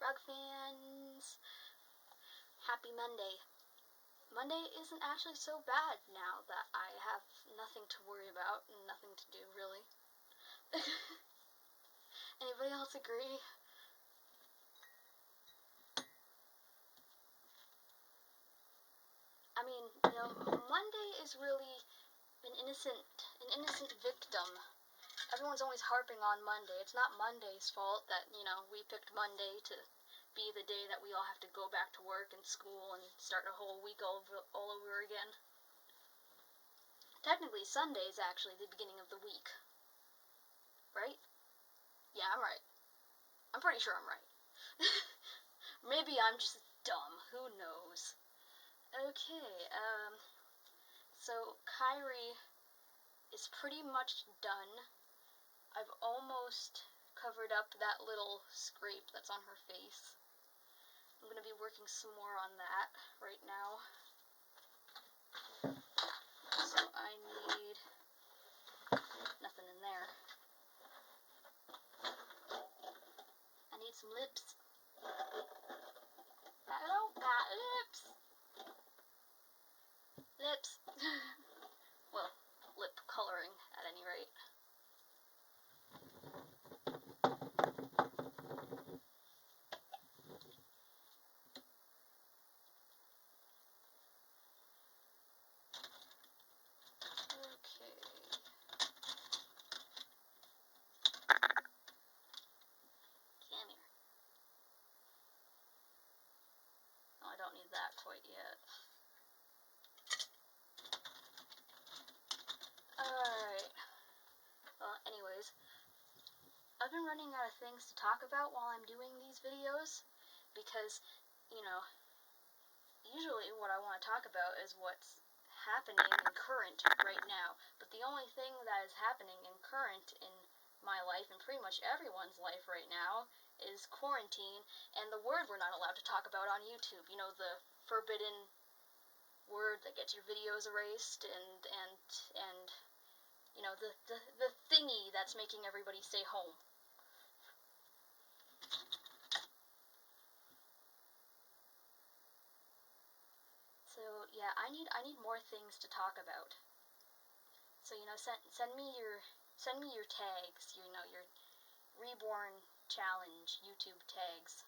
Frog fans, happy Monday. Monday isn't actually so bad now that I have nothing to worry about and nothing to do, really. Anybody else agree? I mean, Monday is really an innocent victim. Everyone's always harping on Monday. It's not Monday's fault that, we picked Monday to be the day that we all have to go back to work and school and start a whole week all over again. Technically, Sunday is actually the beginning of the week. Right? Yeah, I'm right. I'm pretty sure I'm right. Maybe I'm just dumb. Who knows? Okay, so Kyrie is pretty much done. I've almost covered up that little scrape that's on her face. I'm going to be working some more on that right now. So I need nothing in there. I need some lips. I don't got lips. Lips. Well, lip coloring at any rate. I don't need that quite yet. Alright. Well, anyways, I've been running out of things to talk about while I'm doing these videos because, usually what I want to talk about is what's happening in current right now. But the only thing that is happening in current in my life and pretty much everyone's life right now is quarantine and the word we're not allowed to talk about on YouTube. The forbidden word that gets your videos erased and the thingy that's making everybody stay home. So yeah, I need more things to talk about. So send me your tags, your reborn challenge YouTube tags.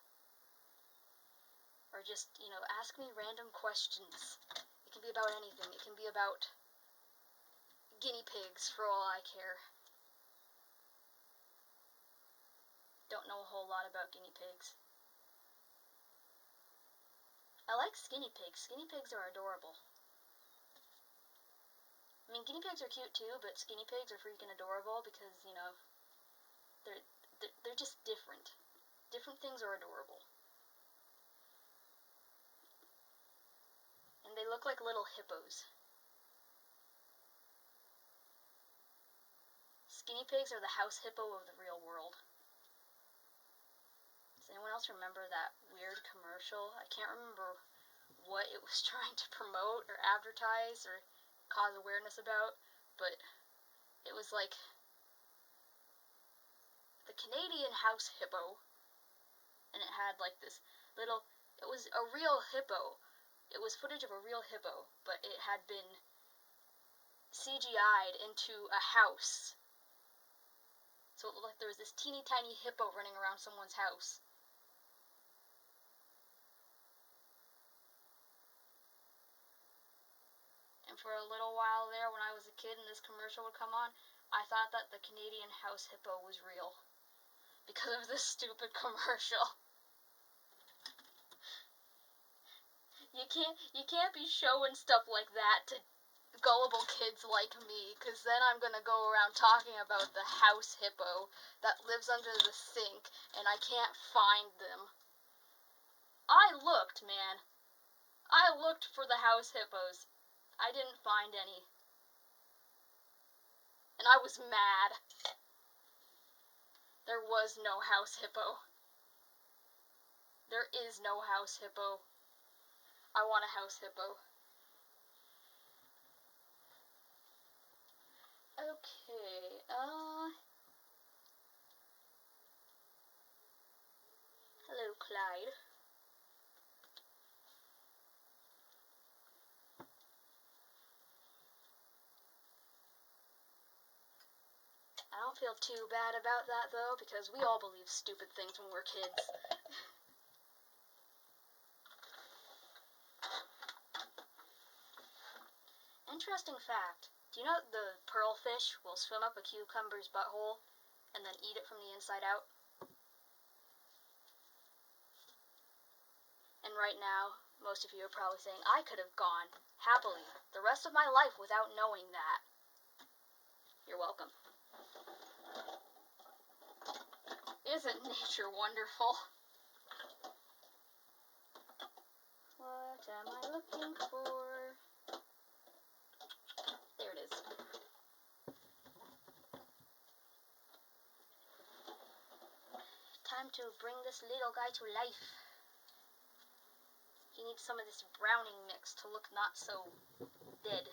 Or just, ask me random questions. It can be about anything. It can be about guinea pigs, for all I care. Don't know a whole lot about guinea pigs. I like skinny pigs. Skinny pigs are adorable. I mean, guinea pigs are cute too, but skinny pigs are freaking adorable because, they're just different. Different things are adorable. And they look like little hippos. Skinny pigs are the house hippo of the real world. Does anyone else remember that weird commercial? I can't remember what it was trying to promote or advertise or cause awareness about, but it was like the Canadian house hippo, and it had like this little, it was a real hippo. It was footage of a real hippo, but it had been CGI'd into a house. So it looked like there was this teeny tiny hippo running around someone's house. And for a little while there, when I was a kid and this commercial would come on, I thought that the Canadian house hippo was real. Because of this stupid commercial. You can't be showing stuff like that to gullible kids like me, because then I'm gonna go around talking about the house hippo that lives under the sink, and I can't find them. I looked, man. I looked for the house hippos. I didn't find any. And I was mad. There was no house hippo. There is no house hippo. I want a house hippo. Okay, hello, Clyde. I don't feel too bad about that, though, because we all believe stupid things when we're kids. Interesting fact. Do you know that the pearlfish will swim up a cucumber's butthole and then eat it from the inside out? And right now, most of you are probably saying, I could have gone happily the rest of my life without knowing that. You're welcome. Isn't nature wonderful? What am I looking for? There it is. Time to bring this little guy to life. He needs some of this browning mix to look not so dead.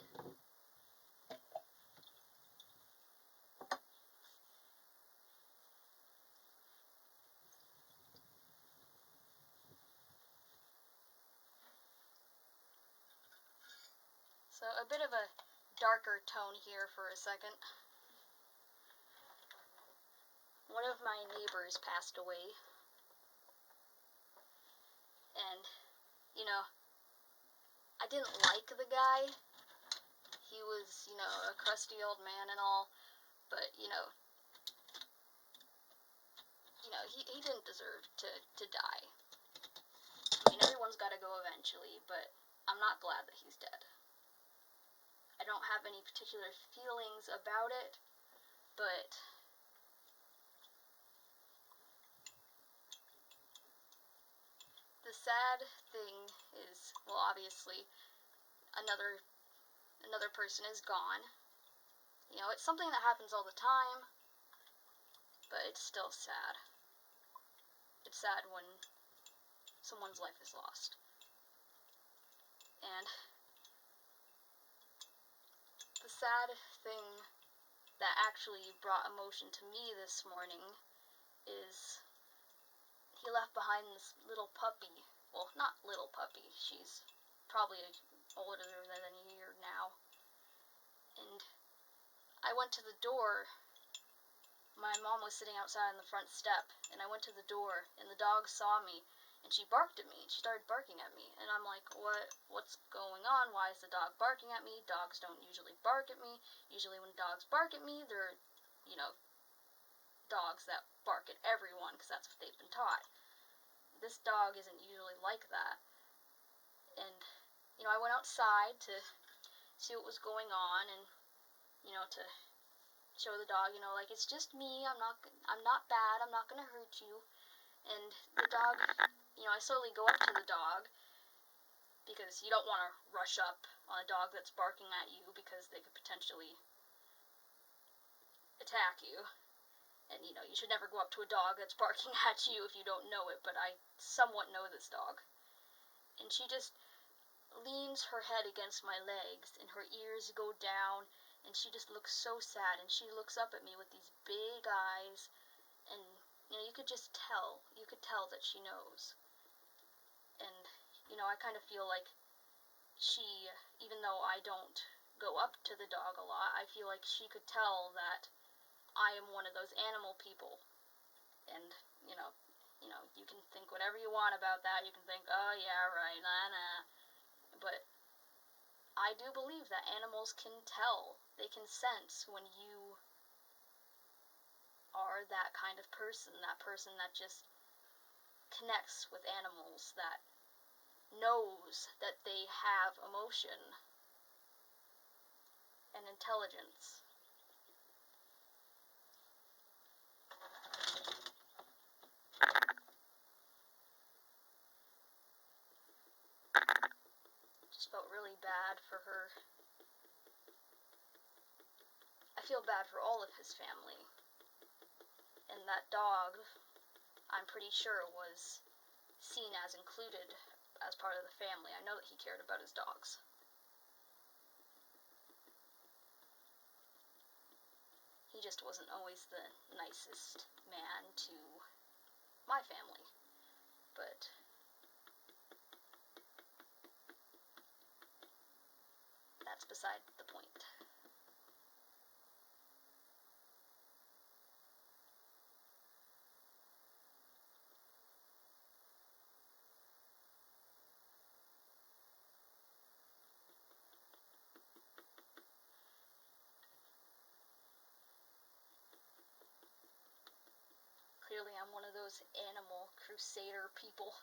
So a bit of a darker tone here for a second. One of my neighbors passed away. And, you know, I didn't like the guy. He was, you know, a crusty old man and all, but, you know, he didn't deserve to die. I mean, everyone's got to go eventually, but I'm not glad that he's dead. I don't have any particular feelings about it, but the sad thing is, well, obviously, another person is gone. You know, it's something that happens all the time, but it's still sad. It's sad when someone's life is lost. And the sad thing that actually brought emotion to me this morning is he left behind this little puppy. Well, not little puppy. She's probably older than a year now. And I went to the door. My mom was sitting outside on the front step, and I went to the door, and the dog saw me, and she barked at me. She started barking at me, and I'm like, what's going on? Why is the dog barking at me? Dogs don't usually bark at me. Usually when dogs bark at me, they're, you know, dogs that bark at everyone, because that's what they've been taught. This dog isn't usually like that. And, you know, I went outside to see what was going on, and, you know, to show the dog, you know, like, it's just me, I'm not bad, I'm not gonna hurt you. And the dog, you know, I slowly go up to the dog, because you don't want to rush up on a dog that's barking at you, because they could potentially attack you. And, you know, you should never go up to a dog that's barking at you if you don't know it, but I somewhat know this dog. And she just leans her head against my legs, and her ears go down, and she just looks so sad, and she looks up at me with these big eyes, and, you know, you could tell that she knows. And, you know, I kind of feel like she, even though I don't go up to the dog a lot, I feel like she could tell that I am one of those animal people. And, you know, you can think whatever you want about that. You can think, oh yeah, right, nah. But I do believe that animals can tell. They can sense when you are that kind of person that just connects with animals, that knows that they have emotion and intelligence. Just felt really bad for her. I feel bad for all of his family. And that dog, I'm pretty sure, was seen as included as part of the family. I know that he cared about his dogs. He just wasn't always the nicest man to my family. but that's beside the point. Clearly, I'm one of those animal crusader people.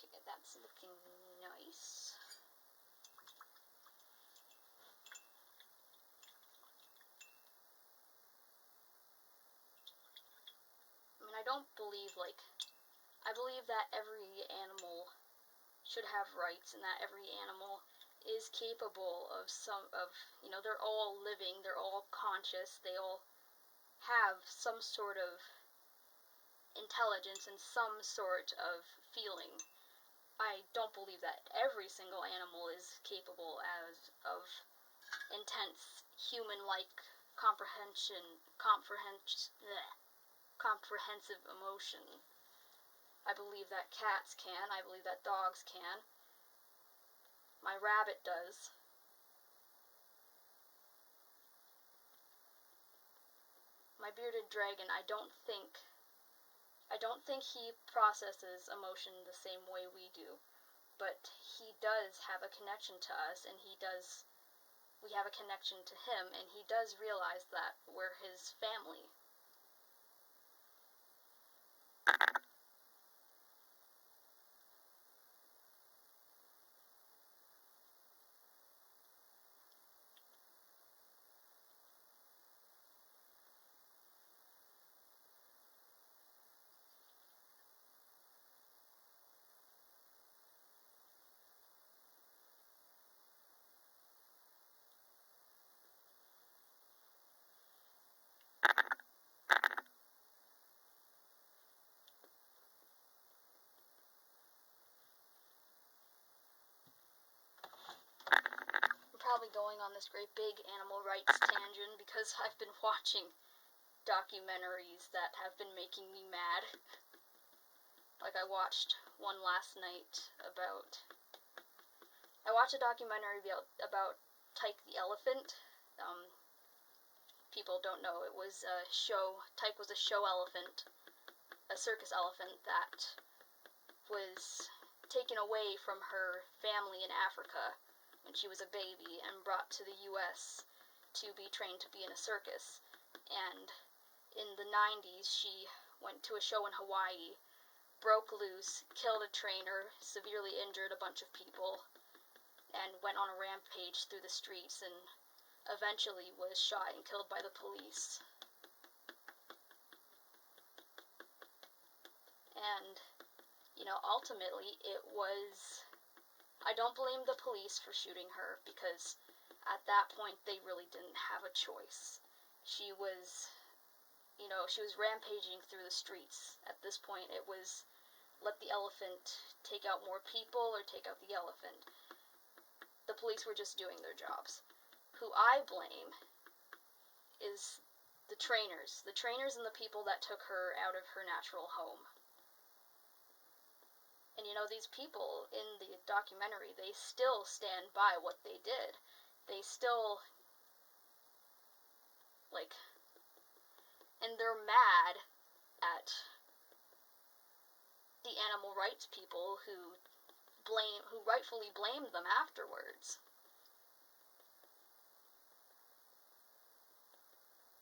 Okay, that's looking nice. I mean, I don't believe, I believe that every animal should have rights, and that every animal is capable of they're all living, they're all conscious, they all have some sort of intelligence and some sort of feeling. I don't believe that every single animal is capable of intense human-like comprehensive emotion. I believe that cats can. I believe that dogs can. My rabbit does. My bearded dragon, I don't think he processes emotion the same way we do, but he does have a connection to us, and we have a connection to him, and he does realize that we're his family. I'm probably going on this great big animal rights tangent because I've been watching documentaries that have been making me mad. Like, I watched one last night I watched a documentary about Tyke the elephant. People don't know, it was a show. Tyke was a show elephant, a circus elephant that was taken away from her family in Africa when she was a baby and brought to the US to be trained to be in a circus. And in the 90s, she went to a show in Hawaii, broke loose, killed a trainer, severely injured a bunch of people, and went on a rampage through the streets, and eventually was shot and killed by the police. And, ultimately I don't blame the police for shooting her, because at that point they really didn't have a choice. She was rampaging through the streets. At this point, it was let the elephant take out more people or take out the elephant. The police were just doing their jobs. Who I blame is the trainers and the people that took her out of her natural home. And these people in the documentary, they still stand by what they did. They still, and they're mad at the animal rights people who rightfully blamed them afterwards.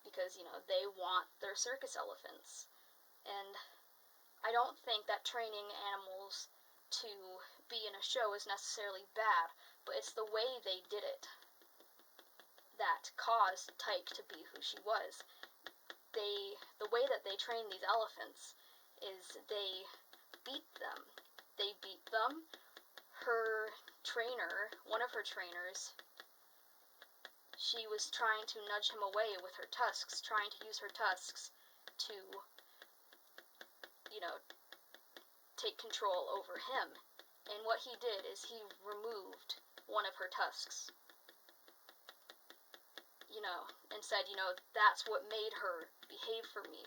Because, they want their circus elephants. And I don't think that training animals to be in a show is necessarily bad, but it's the way they did it that caused Tyke to be who she was. The way that they train these elephants is they beat them. They beat them. Her trainer, one of her trainers, she was trying to nudge him away with her tusks, trying to use her tusks to, take control over him. And what he did is he removed one of her tusks, and said, that's what made her behave for me.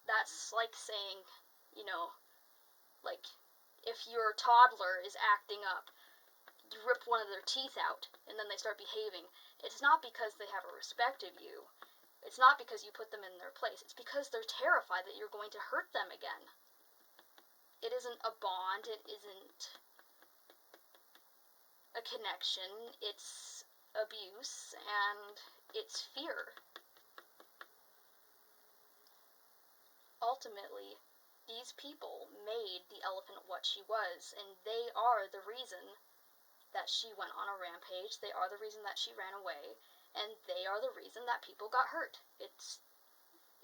That's like saying, like, if your toddler is acting up, you rip one of their teeth out, and then they start behaving. It's not because they have a respect of you. It's not because you put them in their place. It's because they're terrified that you're going to hurt them again. It isn't a bond. It isn't a connection. It's abuse, and it's fear. Ultimately, these people made the elephant what she was, and they are the reason that she went on a rampage. They are the reason that she ran away, and they are the reason that people got hurt. It's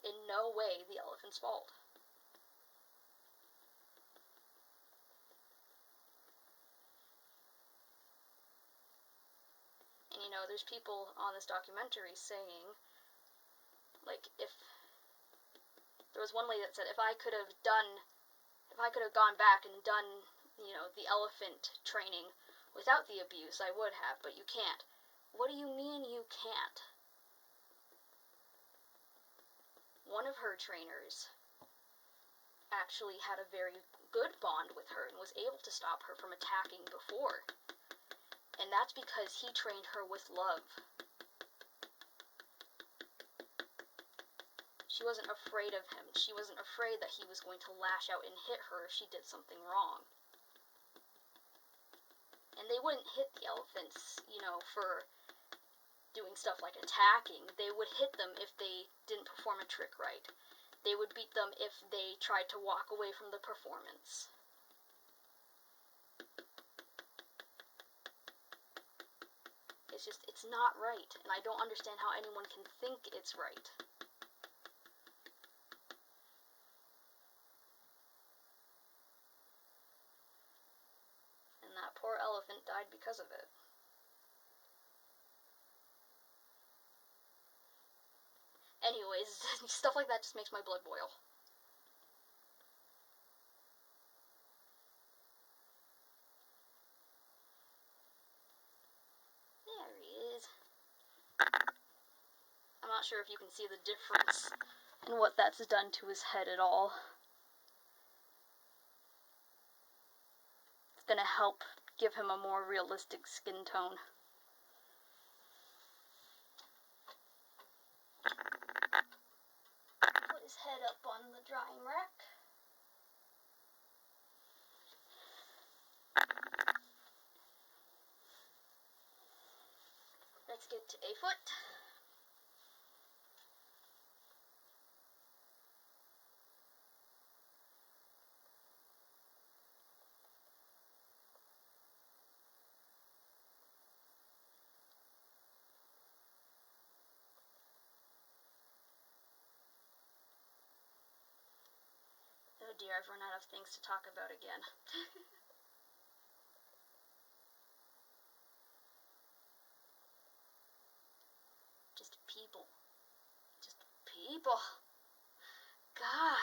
in no way the elephant's fault. And there's people on this documentary saying, like, if there was one lady that said, if I could have gone back and done, the elephant training without the abuse, I would have, but you can't. What do you mean you can't? One of her trainers actually had a very good bond with her and was able to stop her from attacking before. And that's because he trained her with love. She wasn't afraid of him. She wasn't afraid that he was going to lash out and hit her if she did something wrong. And they wouldn't hit the elephants, for doing stuff like attacking. They would hit them if they didn't perform a trick right. They would beat them if they tried to walk away from the performance. It's not right, and I don't understand how anyone can think it's right. And that poor elephant died because of it. Anyways, stuff like that just makes my blood boil. There he is. I'm not sure if you can see the difference in what that's done to his head at all. It's gonna help give him a more realistic skin tone. Put his head up on the drying rack. Let's get to a foot. Oh dear, I've run out of things to talk about again. Just people. Just people. God.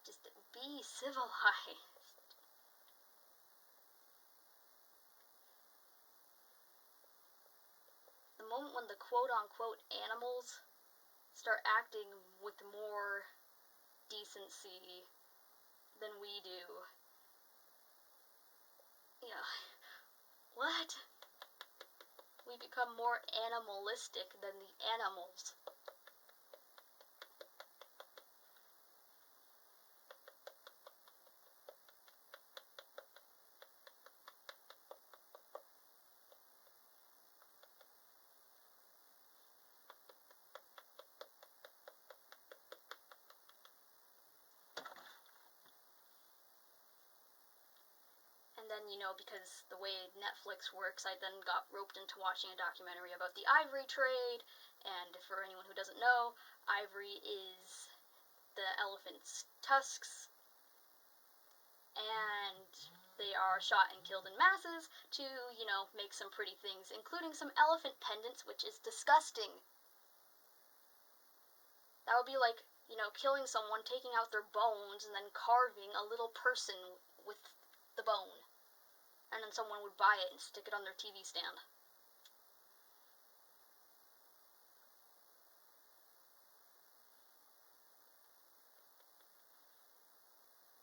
Just be civilized. The moment when the quote-unquote animals start acting with more decency than we do, what? We become more animalistic than the animals. And then, because the way Netflix works, I then got roped into watching a documentary about the ivory trade. And for anyone who doesn't know, ivory is the elephant's tusks. And are shot and killed in masses to, make some pretty things, including some elephant pendants, which is disgusting. That would be like, killing someone, taking out their bones, and then carving a little person with the bone. And then someone would buy it and stick it on their TV stand.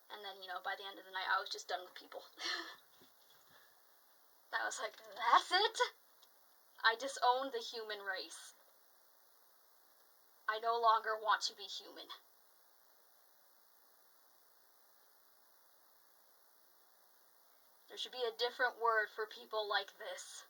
And then, by the end of the night, I was just done with people. I was like, that's it? I disowned the human race. I no longer want to be human. There should be a different word for people like this.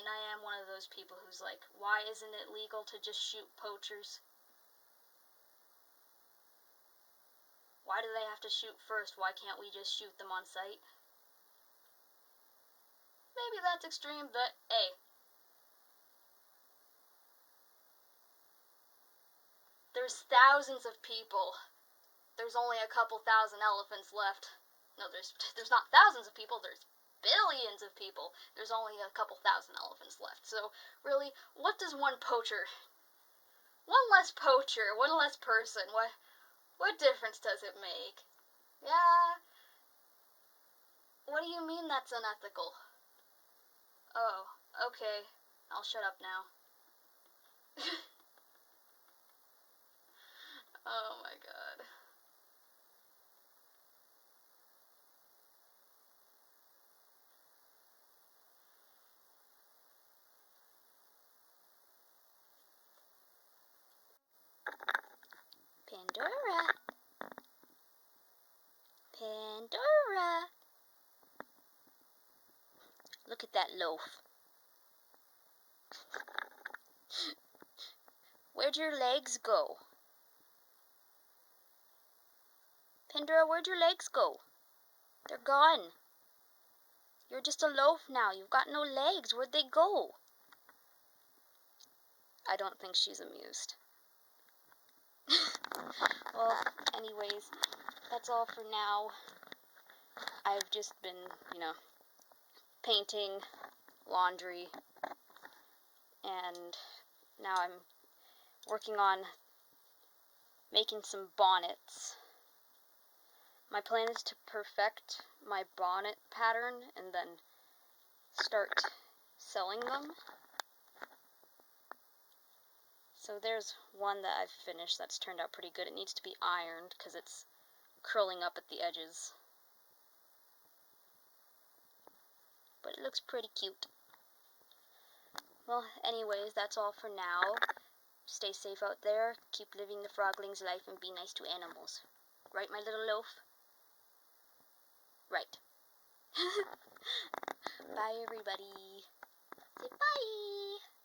I am one of those people who's like, why isn't it legal to just shoot poachers? Why do they have to shoot first? Why can't we just shoot them on sight? Maybe that's extreme, but hey. There's thousands of people. There's only a couple thousand elephants left. No, there's not thousands of people, there's billions of people. There's only a couple thousand elephants left. So, really, what does one poacher... One less poacher, one less person, what difference does it make? Yeah. What do you mean that's unethical? Oh, okay. I'll shut up now. Oh my god. Pandora. Pandora. Look at that loaf. Where'd your legs go? Pandora, where'd your legs go? They're gone. You're just a loaf now. You've got no legs. Where'd they go? I don't think she's amused. Well, anyways, that's all for now. I've just been, painting, laundry, and now I'm working on making some bonnets. My plan is to perfect my bonnet pattern and then start selling them. So there's one that I've finished that's turned out pretty good. It needs to be ironed because it's curling up at the edges. But it looks pretty cute. Well, anyways, that's all for now. Stay safe out there. Keep living the frogling's life and be nice to animals. Right, my little loaf? Right. Bye, everybody. Say bye.